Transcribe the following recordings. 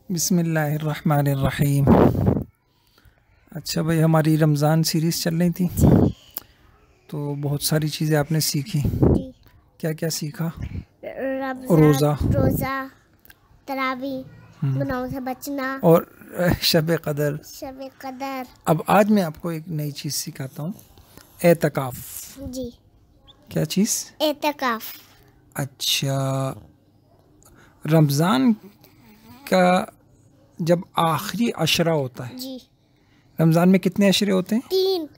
बिस्मिल्लाहिर्रहमानिर्रहीम। अच्छा भाई, हमारी रमज़ान सीरीज़ चल रही थी तो बहुत सारी चीज़ें आपने सीखी। जी। क्या क्या सीखा? रोज़ा, तरावी, गुनाहों से बचना और शब कदर। शब कदर। अब आज मैं आपको एक नई चीज़ सिखाता हूँ, एतकाफ़। जी। क्या चीज़? एतकाफ। अच्छा, रमज़ान का जब आखिरी अशरा होता है, जी। रमज़ान में कितने अशरे होते हैं? 3।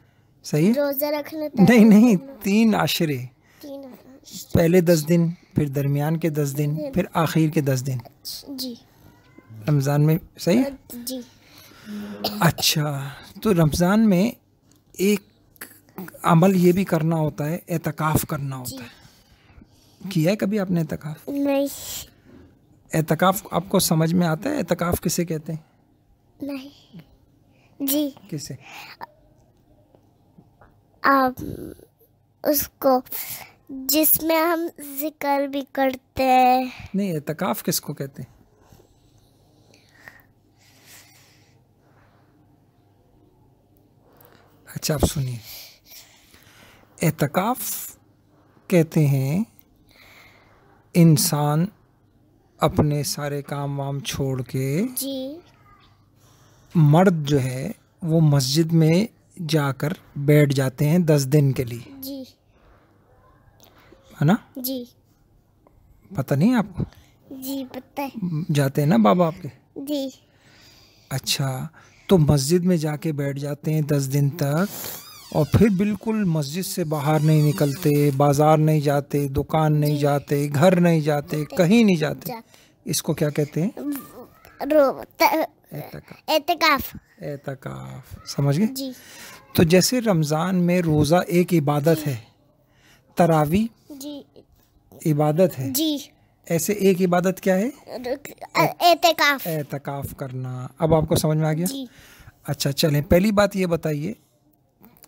सही? रोज़ा रखने नहीं, 3 अशरे। 3। पहले 10 दिन, फिर दरमियान के 10 दिन, फिर आखिर के 10 दिन जी। रमज़ान में। सही? जी। अच्छा, तो रमज़ान में एक अमल ये भी करना होता है, एतकाफ़ करना होता है। किया है कभी आपने एतकाफ़? नहीं। एतकाफ़ आपको समझ में आता है? एतकाफ़ किसे कहते हैं? नहीं। जी। किसे? आप उसको जिसमें हम जिक्र भी करते हैं। नहीं, एतकाफ़ किसको कहते हैं? अच्छा, आप सुनिए। एतकाफ़ कहते हैं इंसान अपने सारे काम वाम छोड़ के, जी। मर्द जो है वो मस्जिद में जाकर बैठ जाते हैं 10 दिन के लिए। जी। है ना? जी। पता नहीं आपको? जी पता है। जाते हैं ना बाबा आपके? जी। अच्छा, तो मस्जिद में जाके बैठ जाते हैं 10 दिन तक और फिर बिल्कुल मस्जिद से बाहर नहीं निकलते, बाजार नहीं जाते, दुकान नहीं जाते, घर नहीं जाते, कहीं नहीं जाते। इसको क्या कहते हैं? एतकाफ। एतकाफ। समझ गए? जी। तो जैसे रमज़ान में रोज़ा एक इबादत है, तरावी जी। इबादत है, जी। ऐसे एक इबादत क्या है? एतकाफ। एतकाफ करना। अब आपको समझ में आ गया? जी। अच्छा, चलें, पहली बात ये बताइए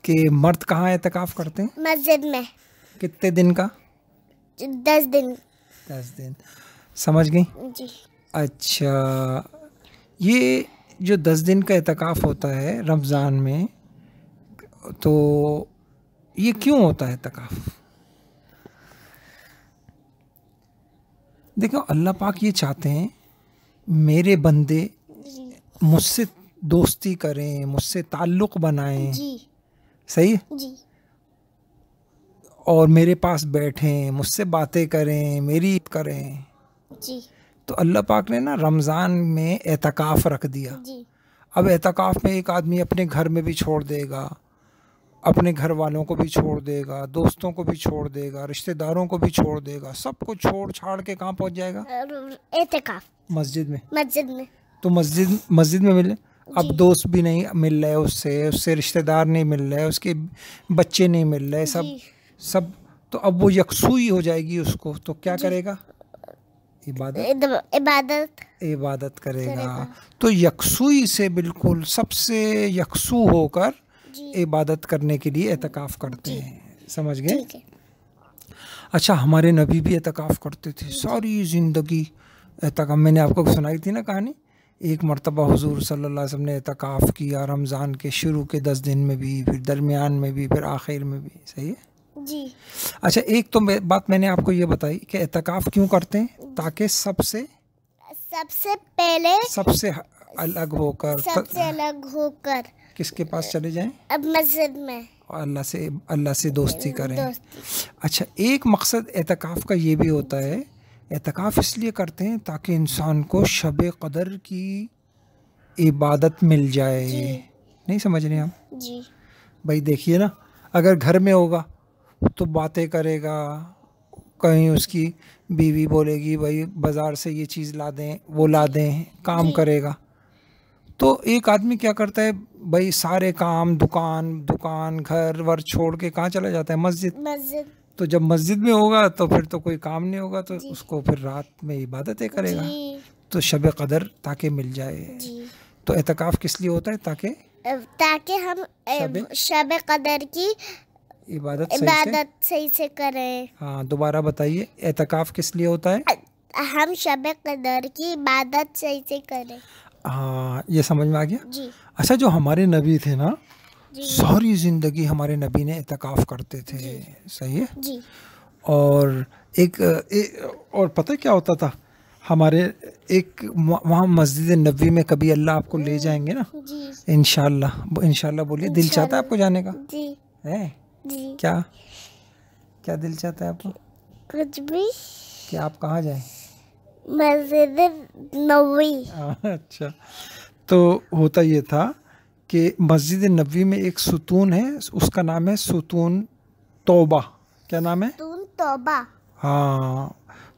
कि मर्द कहाँ एतकाफ करते हैं? मस्जिद में। कितने दिन का? 10 दिन। 10 दिन। समझ गई? जी। अच्छा, ये जो 10 दिन का एतकाफ होता है रमज़ान में, तो ये क्यों होता है एतकाफ? देखो, अल्लाह पाक ये चाहते हैं मेरे बंदे मुझसे दोस्ती करें, मुझसे ताल्लुक़ बनाएं। जी। सही है? जी। और मेरे पास बैठें, मुझसे बातें करें, मेरी करें। जी। तो अल्लाह पाक ने ना रमज़ान में एतकाफ़ रख दिया। जी। अब एतकाफ़ में एक आदमी अपने घर में भी छोड़ देगा, अपने घर वालों को भी छोड़ देगा, दोस्तों को भी छोड़ देगा, रिश्तेदारों को भी छोड़ देगा, सबको छोड़ छाड़ के कहाँ पहुँच जाएगा? एतकाफ। मस्जिद में। मस्जिद में। तो मस्जिद में मिले। अब दोस्त भी नहीं मिल रहे उससे रिश्तेदार नहीं मिल रहे, उसके बच्चे नहीं मिल रहे, सब तो अब वो यकसुई हो जाएगी उसको। तो क्या करेगा? इबादत करेगा। तो यकसुई से बिल्कुल सबसे यकसू होकर इबादत करने के लिए एतकाफ़ करते हैं। समझ गए? अच्छा, हमारे नबी भी एतकाफ़ करते थे सारी ज़िंदगी। एतकाफ़ मैंने आपको सुनाई थी ना कहानी। एक मरतबा हुजूर सल्लल्लाहु अलैहि वसल्लम ने एतकाफ़ किया रमज़ान के शुरू के 10 दिन में भी, फिर दरमियान में भी, फिर आखिर में भी। सही है? जी। अच्छा, एक तो बात मैंने आपको ये बताई कि एतकाफ़ क्यों करते हैं, ताकि सबसे पहले सबसे अलग होकर किसके पास चले जाएं? अब मस्जिद में। और अल्लाह से दोस्ती करें। अच्छा, एक मकसद एतकाफ़ का ये भी होता है, एतकाफ़ इसलिए करते हैं ताकि इंसान को शब कदर की इबादत मिल जाए। नहीं समझ रहे आप? जी। भाई देखिए ना, अगर घर में होगा तो बातें करेगा, कहीं उसकी बीवी बोलेगी भाई बाज़ार से ये चीज़ ला दें, वो ला दें, काम करेगा। तो एक आदमी क्या करता है भाई, सारे काम दुकान घर वर छोड़ के कहाँ चला जाता है? मस्जिद। तो जब मस्जिद में होगा तो फिर तो कोई काम नहीं होगा, तो उसको फिर रात में इबादतें करेगा। तो शब कदर ताकि मिल जाए। तो एतकाफ़ किस लिए होता है? ताकि हम शब कदर की इबादत सही से करें। हाँ, दोबारा बताइए, एतकाफ़ किस लिए होता है? हम शब कदर की इबादत सही से करें। हाँ, ये समझ में आ गया। जी अच्छा, जो हमारे नबी थे ना, जी सारी ज़िंदगी हमारे नबी ने इत्तिकाफ़ करते थे। सही है। जी और और पता है क्या होता था हमारे, एक वहाँ मस्जिद नबी में कभी अल्लाह आपको ले जाएंगे ना, जी इंशाल्लाह। इंशाल्लाह बोलिए, दिल चाहता है आपको जाने का? जी है? जी क्या क्या दिल चाहता है आपको कुछ भी। कि आप कहाँ जाएं? मस्जिद नबवी। अच्छा, तो होता ये था कि मस्जिद नबी में एक सुतून है, उसका नाम है सुतून तौबा। क्या नाम है? तुम तौबा। हाँ,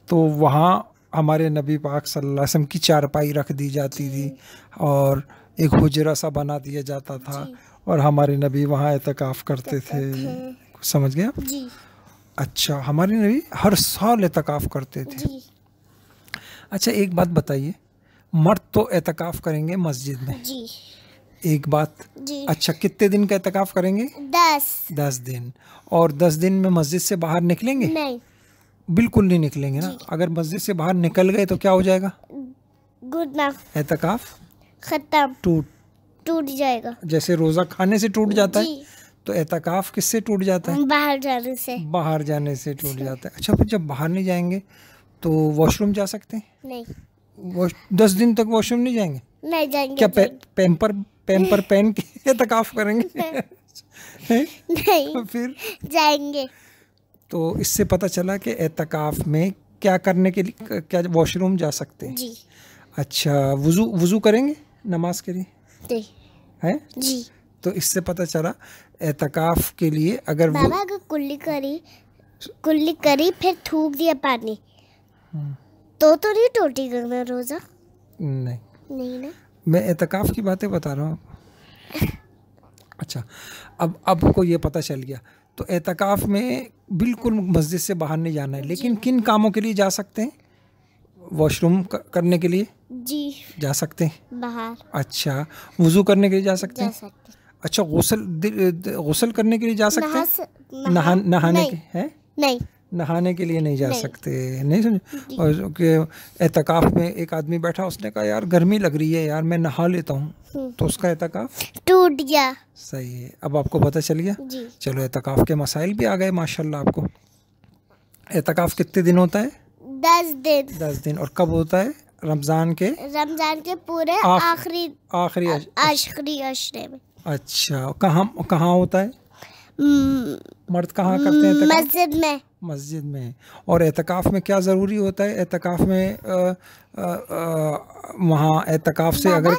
तो वहाँ हमारे नबी पाक सल्लल्लाहु अलैहि वसल्लम की चारपाई रख दी जाती थी और एक हुजरा सा बना दिया जाता था और हमारे नबी वहाँ इत्तिकाफ़ करते थे। समझ गए आप? जी अच्छा, हमारे नबी हर साल इत्तिकाफ़ करते थे। जी अच्छा, एक बात बताइए, मर्द तो इत्तिकाफ़ करेंगे मस्जिद में, जी एक बात। जी। अच्छा, कितने दिन का इत्तिकाफ़ करेंगे? 10 दिन। और 10 दिन में मस्जिद से बाहर निकलेंगे? नहीं। बिल्कुल नहीं निकलेंगे ना। अगर मस्जिद से बाहर निकल गए तो क्या हो जाएगा? गुनाह इत्तिकाफ़ खत्म, टूट जाएगा। जैसे रोज़ा खाने से टूट जाता है, जी, तो इत्तिकाफ़ किससे टूट जाता है? बाहर जाने से। बाहर जाने से टूट जाता है। अच्छा, फिर जब बाहर नहीं जाएंगे तो वॉशरूम जा सकते हैं? नहीं 10 दिन तक वॉशरूम नहीं जाएंगे? नहीं जाएंगे। क्या पैम्पर पहन के इत्तिकाफ़ करेंगे? हैं? नहीं फिर जाएंगे। तो इससे पता चला कि इत्तिकाफ़ में क्या करने के लिए, क्या वॉशरूम जा सकते हैं? जी अच्छा, वुज़ू करेंगे नमाज के लिए? जी हैं? जी। तो इससे पता चला इत्तिकाफ़ के लिए अगर बाबा अगर कुल्ली करी फिर थूक दिया पानी तो नहीं टूटेगा रोजा? नहीं, नहीं ना। मैं इत्तिकाफ़ की बातें बता रहा हूँ। अच्छा, अब आपको ये पता चल गया, तो इत्तिकाफ़ में बिल्कुल मस्जिद से बाहर नहीं जाना है, लेकिन किन कामों के लिए जा सकते हैं? वॉशरूम करने के लिए जी जा सकते हैं बाहर। अच्छा, वुज़ू करने के लिए जा सकते जा हैं? सकते। अच्छा, गुस्ल करने के लिए जा सकते हैं? नहाने नहीं, के हैं? नहीं नहाने के लिए नहीं जा नहीं। सकते। नहीं समझे? और कि एतकाफ़ में एक आदमी बैठा, उसने कहा यार गर्मी लग रही है यार, मैं नहा लेता हूँ, तो उसका एतकाफ़ टूट गया। सही है। अब आपको पता चल गया। जी चलो, एतकाफ़ के मसाइल भी आ गए माशाल्लाह आपको। एतकाफ़ कितने दिन होता है? 10 दिन। 10 दिन। और कब होता है? रमज़ान के पूरे आखिरी अशरे में। अच्छा, कहाँ होता है? मर्द कहाँ करते हैं एतकाफ़? मस्जिद में। और एतकाफ़ में क्या ज़रूरी होता है? एतकाफ़ में वहाँ एतकाफ़ से अगर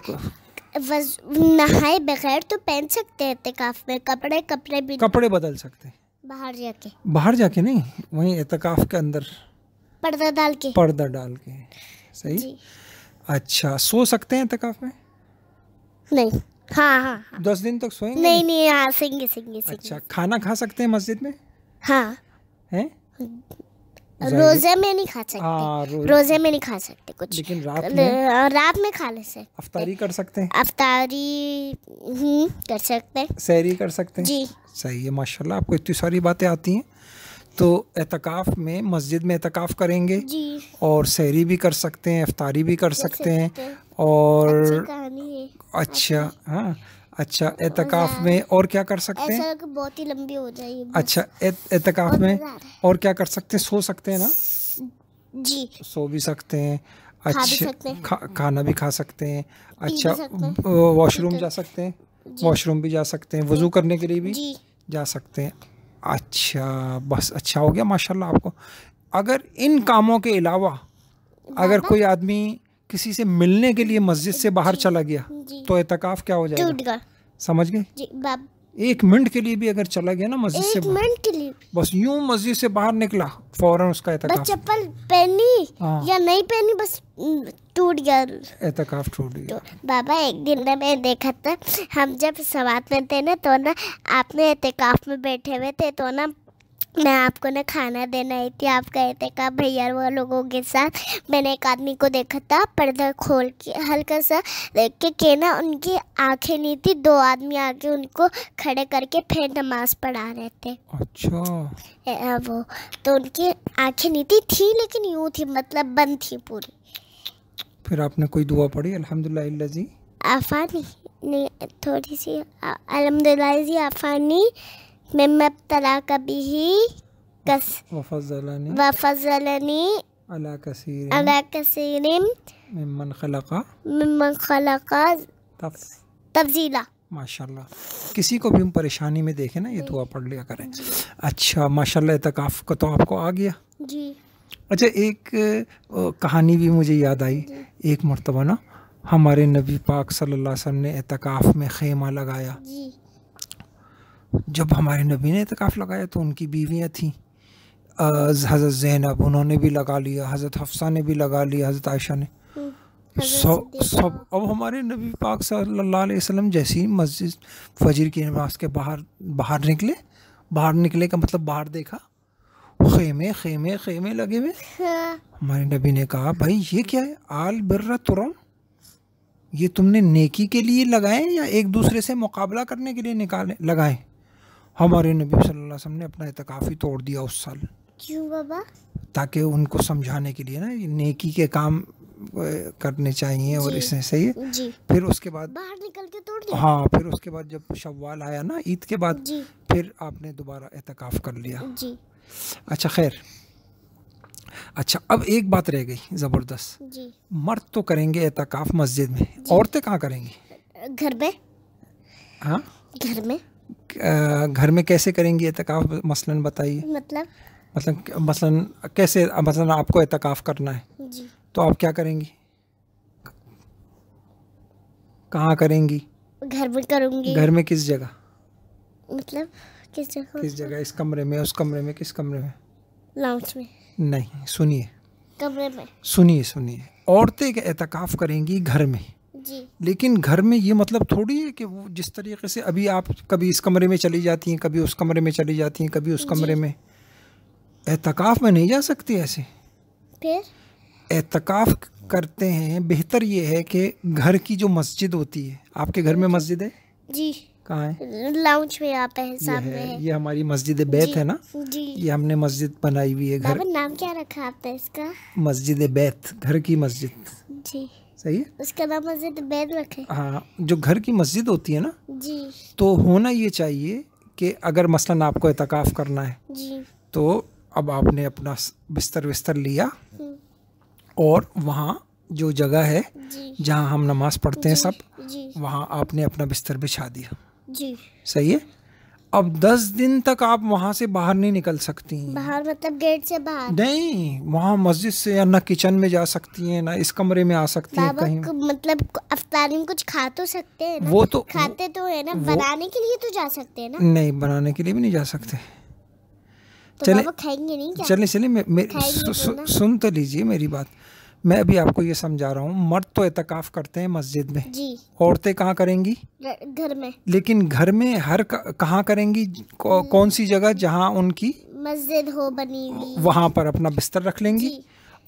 नहाए बगैर तो पहन सकते हैं एतकाफ़ में कपड़े भी। कपड़े बदल सकते हैं बाहर जाके नहीं, वहीं एतकाफ़ के अंदर पर्दा डाल के। सही जी। अच्छा, सो सकते हैं एतकाफ़ में? नहीं। हाँ 10 दिन तक सोएंगे? नहीं हाँ, सेंगे। अच्छा, खाना खा सकते हैं मस्जिद में? हाँ हैं? रोजे में नहीं खा सकते। रोजे में नहीं खा सकते कुछ, लेकिन रात में खा ले सकते। अफ्तारी कर सकते हैं? अफ्तारी कर सकते हैं। सहरी कर सकते हैं? जी सही है, माशाल्लाह आपको इतनी सारी बातें आती हैं। तो एतकाफ़ में मस्जिद में एतकाफ़ करेंगे जी, और सहरी भी कर सकते हैं, अफ्तारी भी कर सकते हैं। और अच्छा, हाँ अच्छा, एतकाफ़ में और क्या कर सकते हैं? ऐसा बहुत ही लंबी हो जाएगी। अच्छा, एतकाफ़ में और क्या कर सकते हैं? सो सकते हैं ना? जी, सो भी सकते हैं। अच्छा, खाना भी खा सकते हैं। अच्छा, वॉशरूम जा सकते हैं? वॉशरूम भी जा सकते हैं। वज़ू करने के लिए भी जा सकते हैं। अच्छा, बस अच्छा हो गया माशाल्लाह आपको। अगर इन कामों के अलावा अगर कोई आदमी किसी से मिलने के लिए मस्जिद से बाहर चला गया तो एतकाफ़ क्या हो जाएगा? समझ गए? 1 मिनट के लिए भी अगर चला गया ना मस्जिद से, 1 मिनट के लिए बस यूं मस्जिद से बाहर निकला, फौरन उसका एतकाफ़। चप्पल पहनी या नहीं पहनी, बस टूट गया, एतकाफ़ टूट गया। बाबा एक दिन ना मैं देखा था, हम जब सवात में थे ना, तो ना आपने एतकाफ़ में बैठे हुए थे, तो ना मैं आपको ना खाना देने आई थी, आप गए थे कहा भैया वो लोगों के साथ। मैंने एक आदमी को देखा था पर्दा खोल के हल्का सा देख के ना उनकी आंखें नहीं थी, 2 आदमी आके उनको खड़े करके फिर नमाज पढ़ा रहे थे। अच्छा। वो तो उनकी आंखें नहीं थी लेकिन यूँ थी, मतलब बंद थी पूरी। फिर आपने कोई दुआ पढ़ी? अल्हम्दुलिल्लाह जी आफानी नहीं, थोड़ी सी अल्हम्दुलिल्लाह जी आफानी मिम्मा तला कभी कस वफज़लनी अला कसीरिम मिम्मन खलका तफजीला। माशाल्लाह। किसी को भी हम परेशानी में देखें ना, ये दुआ पढ़ लिया करें। अच्छा माशाल्लाह, इत्काफ का तो आपको आ गया जी। अच्छा, एक कहानी भी मुझे याद आई। एक मर्तबा ना हमारे नबी पाक सल्लल्लाहु अलैहि वसल्लम ने इत्काफ में खेमा लगाया जी। जब हमारे नबी ने इत्काफ लगाया तो उनकी बीवियाँ थीं, हज़रत ज़ैनब उन्होंने भी लगा लिया, हज़रत हफ्सा ने भी लगा लिया, हज़रत आयशा ने, सब। अब हमारे नबी पाक सल्लल्लाहु अलैहि वसल्लम जैसे ही मस्जिद फजर की नमाज के बाहर निकले का मतलब बाहर देखा, खेमे लगे हुए। हमारे नबी ने कहा भाई ये क्या है? आल बिर्रा तुरम, ये तुमने नेकी के लिए लगाए या एक दूसरे से मुकाबला करने के लिए लगाए? हमारे नबी सल्लल्लाहु अलैहि वसल्लम ने अपना इत्काफ ही तोड़ दिया उस साल। क्यों बाबा? ताकि उनको समझाने के लिए ना, ये नेकी के काम करने चाहिए और इससे सही है जी। फिर उसके बाद बाहर निकल के तोड़ दिया। हाँ, फिर उसके बाद जब शव्वाल आया ना, ईद के बाद जी। फिर आपने दोबारा इत्काफ कर लिया जी। अच्छा खैर। अच्छा, अब एक बात रह गई ज़बरदस्त। जी। मर्द तो करेंगे इत्काफ मस्जिद में, औरतें कहाँ करेंगी? घर में। हाँ, घर में कैसे करेंगी इत्काफ? मसलन बताइए। मसलन कैसे? मसलन आपको इत्काफ करना है जी। तो आप क्या करेंगी? कहाँ करेंगी? घर में करूँगी। घर में किस जगह? मतलब किस जगह? इस कमरे में, उस कमरे में, किस कमरे में? लाउंज में नहीं, सुनिए, कमरे में। सुनिए। औरतें इत्काफ करेंगी घर में जी। लेकिन घर में ये मतलब थोड़ी है कि वो जिस तरीके से अभी आप कभी इस कमरे में चली जाती हैं, कभी उस कमरे में चली जाती हैं, कभी उस कमरे में, इत्काफ में नहीं जा सकती ऐसे। फिर इत्काफ करते हैं, बेहतर ये है कि घर की जो मस्जिद होती है, आपके घर में मस्जिद है? जी। कहाँ है? लाउंज में यहाँ पे है, सामने है। ये हमारी मस्जिद बैत है ना जी। ये हमने मस्जिद बनाई हुई है घर। नाम क्या रखा आपने इसका? मस्जिद बैत, घर की मस्जिद। जी। सही है, उसका नाम मस्जिद बैत रखे। हाँ, जो घर की मस्जिद होती है ना, जी, तो होना ये चाहिए कि अगर मसलन आपको इत्काफ करना है जी, तो अब आपने अपना बिस्तर लिया और वहाँ जो जगह है जहाँ हम नमाज पढ़ते हैं सब, वहाँ आपने अपना बिस्तर बिछा दिया। जी। सही है। अब 10 दिन तक आप वहाँ से बाहर नहीं निकल सकती हैं। बाहर मतलब गेट से बाहर नहीं, वहाँ मस्जिद से या ना किचन में जा सकती हैं ना इस कमरे में आ सकती हैं कहीं। मतलब अफ्तारी में कुछ खा तो सकते हैं ना? वो तो खाते तो है ना, बनाने के लिए तो जा सकते हैं ना? नहीं, बनाने के लिए भी नहीं जा सकते। तो चले खाएंगे नहीं क्या? चले सुन तो लीजिए मेरी बात। मैं अभी आपको ये समझा रहा हूँ, मर्द तो इत्काफ करते हैं मस्जिद में जी। औरतें कहाँ करेंगी? घर में। लेकिन घर में कहाँ करेंगी? कौन सी जगह जहाँ उनकी मस्जिद हो बनी हुई, वहाँ पर अपना बिस्तर रख लेंगी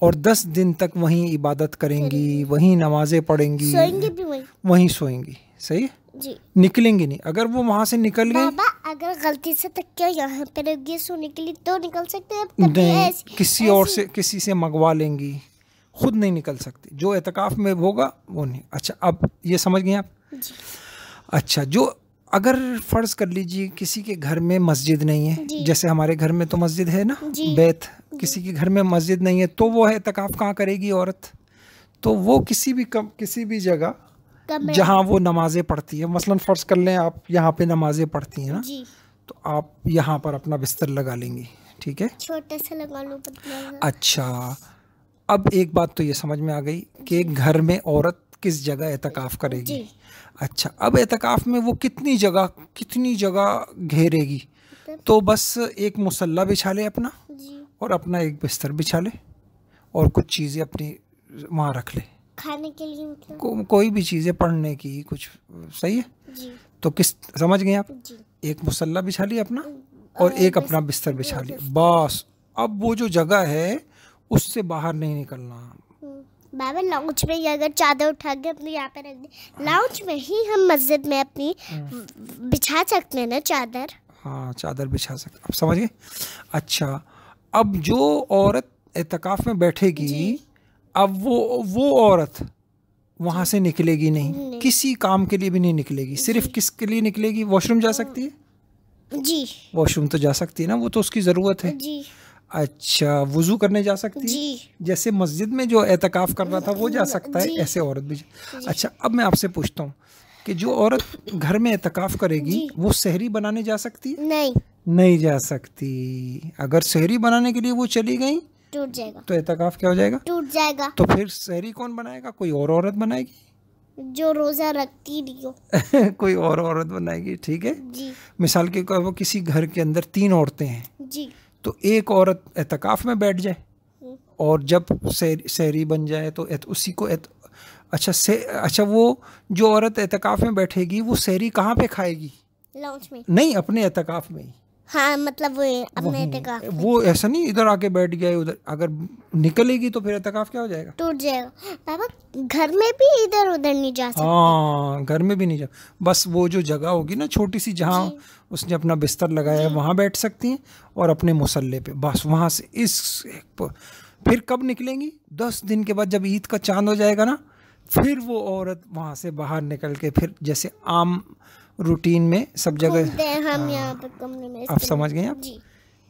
और 10 दिन तक वहीं इबादत करेंगी, वहीं नमाजें पढ़ेंगी, सोएंगी भी वहीं सोएंगी। सही है जी। निकलेंगी नहीं। अगर वो वहाँ से निकल गए, बाबा अगर गलती से तकिया यहाँ पे रख दिया सोने के लिए तो निकल सकते हैं? नहीं, किसी और से, किसी से मंगवा लेंगी, खुद नहीं निकल सकती। जो इत्काफ में होगा वो नहीं। अच्छा, अब ये समझ गए आप? जी। अच्छा, जो अगर फ़र्ज़ कर लीजिए किसी के घर में मस्जिद नहीं है, जैसे हमारे घर में तो मस्जिद है ना बैत, किसी के घर में मस्जिद नहीं है तो वो है इत्काफ कहाँ करेगी औरत? तो वो किसी भी जगह जहाँ वो नमाजें पढ़ती है, मसलन फ़र्ज़ कर लें आप यहाँ पे नमाजें पढ़ती हैं ना, तो आप यहाँ पर अपना बिस्तर लगा लेंगी। ठीक है, छोटा सा लगा लो। अच्छा, अब एक बात तो ये समझ में आ गई कि घर में औरत किस जगह इत्काफ करेगी। अच्छा, अब इत्काफ में वो कितनी जगह घेरेगी? तो बस एक मुसल्ला बिछा ले अपना और अपना एक बिस्तर बिछा ले और कुछ चीज़ें अपनी वहाँ रख ले, खाने के लिए मतलब कोई भी चीज़ें, पढ़ने की कुछ। सही है जी। तो किस समझ गए आप? जी। एक मुसल्ला बिछा लिया अपना और एक अपना बिस्तर बिछा लिया, बस। अब वो जो जगह है उससे बाहर नहीं निकलना। बाबा लाउंज में ही अगर चादर उठा के अपने यहाँ पे रख दी, लाउंज में ही हम मस्जिद में अपनी बिछा सकते हैं ना चादर। हाँ, चादर बिछा सकते, अब समझ गए। अच्छा, अब जो औरत एतकाफ में बैठेगी, अब वो औरत वहाँ से निकलेगी नहीं, किसी काम के लिए भी नहीं निकलेगी। सिर्फ किसके लिए निकलेगी? वॉशरूम जा सकती है जी, वॉशरूम तो जा सकती है ना, वो तो उसकी ज़रूरत है जी। अच्छा, वुजू करने जा सकती है जी। जैसे मस्जिद में जो एतकाफ कर रहा था वो जा सकता है, ऐसे औरत भी अच्छा, अब मैं आपसे पूछता हूँ कि जो औरत घर में एतकाफ करेगी वो सहरी बनाने जा सकती है? नहीं जा सकती। अगर सहरी बनाने के लिए वो चली गई टूट जाएगा, तो एतकाफ क्या हो जाएगा? टूट जाएगा। तो फिर सहरी कौन बनाएगा? कोई और औरत बनाएगी जो रोजा रखती नहीं हो। कोई और औरत बनाएगी, ठीक है जी। मिसाल के तौर पर किसी घर के अंदर 3 औरतें हैं जी। तो एक औरत एतकाफ में बैठ जाए और जब सहरी बन जाए तो उसी को अच्छा, वो जो औरत एतकाफ में बैठेगी वो सहरी कहाँ पे खाएगी? लाउंज में? नहीं, अपने एतकाफ में ही। हाँ, मतलब वो अपने एतकाफ में। वो ऐसा नहीं इधर आके बैठ गया उधर, अगर निकलेगी तो फिर एतकाफ क्या हो जाएगा? टूट जाएगा। पापा घर में भी इधर उधर नहीं जा सकते। हाँ, घर में भी नहीं जा, बस वो जो जगह होगी ना छोटी सी जहाँ उसने अपना बिस्तर लगाया है वहाँ बैठ सकती हैं और अपने मुसल्ले पे, बस वहाँ से फिर कब निकलेंगी? 10 दिन के बाद, जब ईद का चांद हो जाएगा ना, फिर वो औरत वहाँ से बाहर निकल के फिर जैसे आम रूटीन में सब जगह हम यहाँ पे कमरे में। आप समझ गए आप? जी।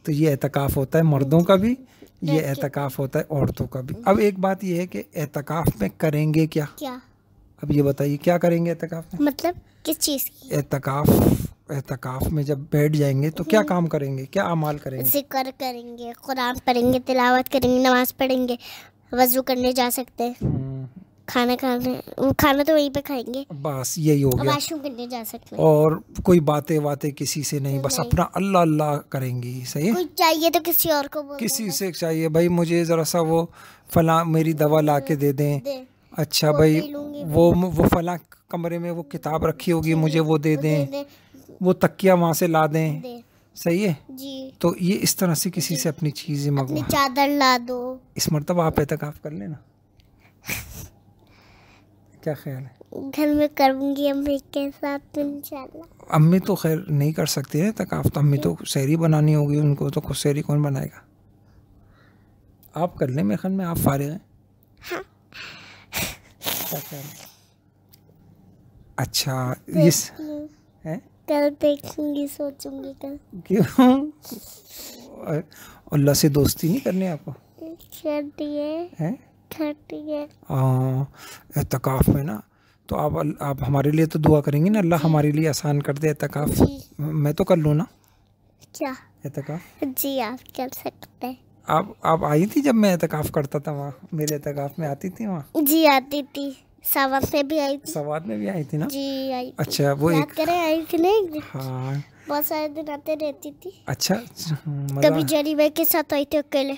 तो ये एतकाफ होता है मर्दों का भी, ये एतकाफ होता है औरतों का भी। अब एक बात ये है कि एतकाफ में करेंगे क्या? अब ये बताइए क्या करेंगे एतकाफ में? मतलब किस चीज़ की? एतकाफ में जब बैठ जाएंगे तो क्या काम करेंगे, क्या अमाल करेंगे? जिक्र करेंगे, कुरान पढ़ेंगे, तिलावत करेंगे, नमाज पढ़ेंगे, वजू करने जा सकते हैं, खाना तो वहीं पे खाएंगे, बस यही हो गया। वॉशरूम करने जा सकते हैं। और कोई बातें किसी से नहीं, बस अपना अल्लाह अल्लाह करेंगी। सही है? कोई चाहिए तो किसी और को बोल किसी से चाहिए, भाई मुझे ज़रा सा वो फला मेरी दवा ला के दे दें। अच्छा भाई, वो फला कमरे में वो किताब रखी होगी, मुझे वो दे दें, वो तकिया वहाँ से ला दें। सही है जी। तो ये इस तरह से किसी से अपनी चीज़ें मंगवा, चादर ला दो। इस मरतबा आप एतकाफ कर लेना। क्या ख्याल है? घर में करूँगी अम्मी के साथ इंशाल्लाह। अम्मी तो खैर नहीं कर सकती है एतकाफ, तो अम्मी तो सहरी बनानी होगी उनको, तो सहरी कौन बनाएगा? आप कर लें, मेरे ख्याल में आप फारिग हैं। हाँ। क्या ख्याल है? अच्छा, इस है कल देखूंगी, सोचूंगी कल। क्यों? अल्लाह से दोस्ती नहीं करनी आपको? है एतकाफ में ना, तो आप हमारे लिए तो दुआ करेंगी ना, अल्लाह हमारे लिए आसान कर दे एतकाफ। मैं तो कर लूँ ना क्या एतकाफ? जी, आप कर सकते हैं। आप आई थी जब मैं एतकाफ करता था वहाँ, मेरे एतकाफ में आती थी वहाँ? जी आती थी, सवात में भी आई थी। सवात में भी आई थी ना? जी आई थी। अच्छा, वो याद करें आई थी नहीं? हाँ, बहुत सारे दिन आते रहती थी। अच्छा, कभी जरी भाई के साथ आई थी अकेले।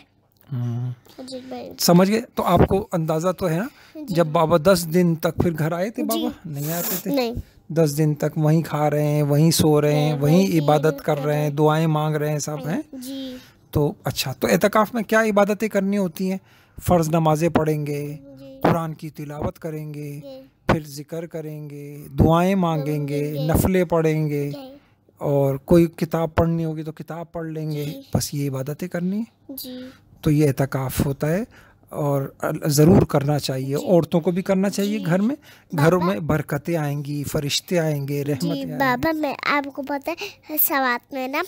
समझ गए? तो आपको अंदाजा तो है ना, जब बाबा 10 दिन तक फिर घर आए थे? बाबा नहीं आते थे? नहीं। 10 दिन तक वहीं खा रहे हैं, वहीं सो रहे हैं, वहीं इबादत कर रहे हैं, दुआएं मांग रहे हैं, सब हैं जी। तो अच्छा, तो एतकाफ में क्या इबादतें करनी होती हैं? फ़र्ज नमाजें पढ़ेंगे, कुरान की तिलावत करेंगे, फिर जिक्र करेंगे, दुआएं मांगेंगे, नफले पढ़ेंगे, और कोई किताब पढ़नी होगी तो किताब पढ़ लेंगे, बस ये इबादतें करनी है। तो ये एतकाफ होता है और ज़रूर करना चाहिए, औरतों को भी करना चाहिए। घर में, घरों में बरकतें आएंगी, फरिश्ते आएंगे, रहमतें आएंगी। बाबा मैं आपको पता है, सवात में ना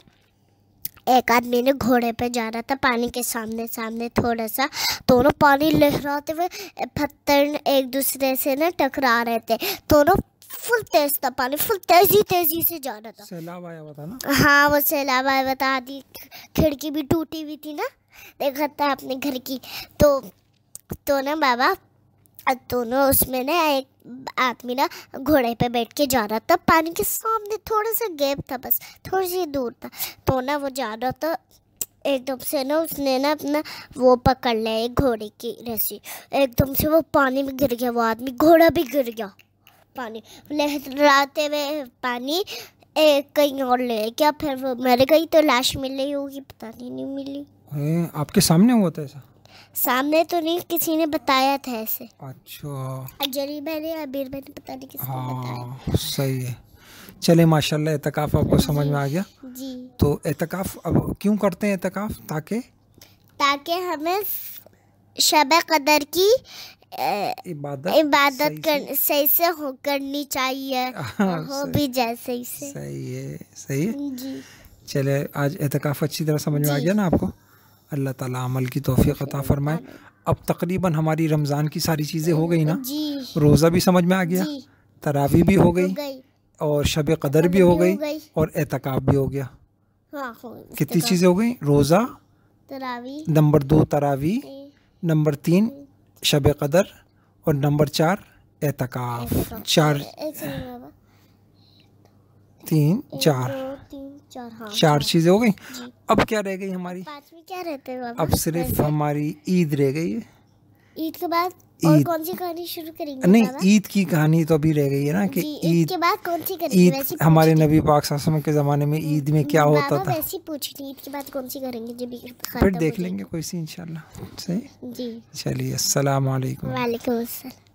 एक आदमी ने घोड़े पे जा रहा था, पानी के सामने थोड़ा सा, दोनों पानी लहराते हुए पत्थर एक दूसरे से ना टकरा रहे थे, दोनों फुल तेज था पानी, फुल तेजी से जा रहा था। सैलाब आया हुआ था ना? हाँ, वो सैलाब आया हुआ था, आधी खिड़की भी टूटी हुई थी ना, देखा था अपने घर की। तो ना बाबा, दोनों उसमें ना एक आदमी ना घोड़े पे बैठ के जा रहा था, पानी के सामने थोड़ा सा गैप था, बस थोड़ी सी दूर था। तो ना वो जा रहा था, एकदम से ना उसने ना अपना वो पकड़ लिया, एक घोड़े की रस्सी, एकदम से वो पानी में गिर गया, वो आदमी, घोड़ा भी गिर गया, पानी लहराते हुए पानी कहीं और ले गए क्या, फिर वो मर गई तो लाश मिली होगी, पता नहीं मिली। आपके सामने हुआ था ऐसा? सामने तो नहीं, किसी ने बताया था ऐसे। अच्छा। जरी मैंने, अबीर मैंने, पता नहीं किसने बताया। हाँ सही है। चले माशाल्लाह, एतकाफ़ आपको समझ में आ गया। जी। तो एतकाफ़ अब क्यों करते हैं एतकाफ़? ताकि हमें शब कदर की इबादत सही से करनी चाहिए, हो भी जाए सही से। सही है, सही है जी। चले, आज एतकाफ़ अच्छी तरह समझ में आ गया ना आपको? अल्लाह ताला अमल की तौफीक अता फरमाए। अब तकरीबन हमारी रमज़ान की सारी चीज़ें हो गई ना? जी। रोज़ा भी समझ में आ गया, तरावी भी हो गई, और शब कदर भी हो गई, और एतकाफ़ भी हो गया। कितनी चीज़ें हो गई? रोज़ा, तरावी, नंबर 2 तरावी, नंबर 3 शब कदर, और नंबर 4 एतकाफ़। 4 3 4 4 चीज़ें हो गई। अब क्या रह गई हमारी? पांचवी क्या रहते हैं बाबा? अब सिर्फ हमारी ईद रह गई है। ईद के बाद और कौन सी कहानी शुरू करेंगे? नहीं, ईद की कहानी तो अभी रह गई है ना, कि ईद के बाद कौन सी करेंगे? ईद हमारे नबी पाक सल्लल्लाहु अलैहि वसल्लम के ज़माने में ईद में क्या होता था, वैसे पूछ रही, ईद के बाद कौन सी करेंगे? जब फिर देख लेंगे कोई सी इंशाल्लाह। सही। जी। चलिए, अस्सलाम वालेकुम। वालेकुम अस्सलाम।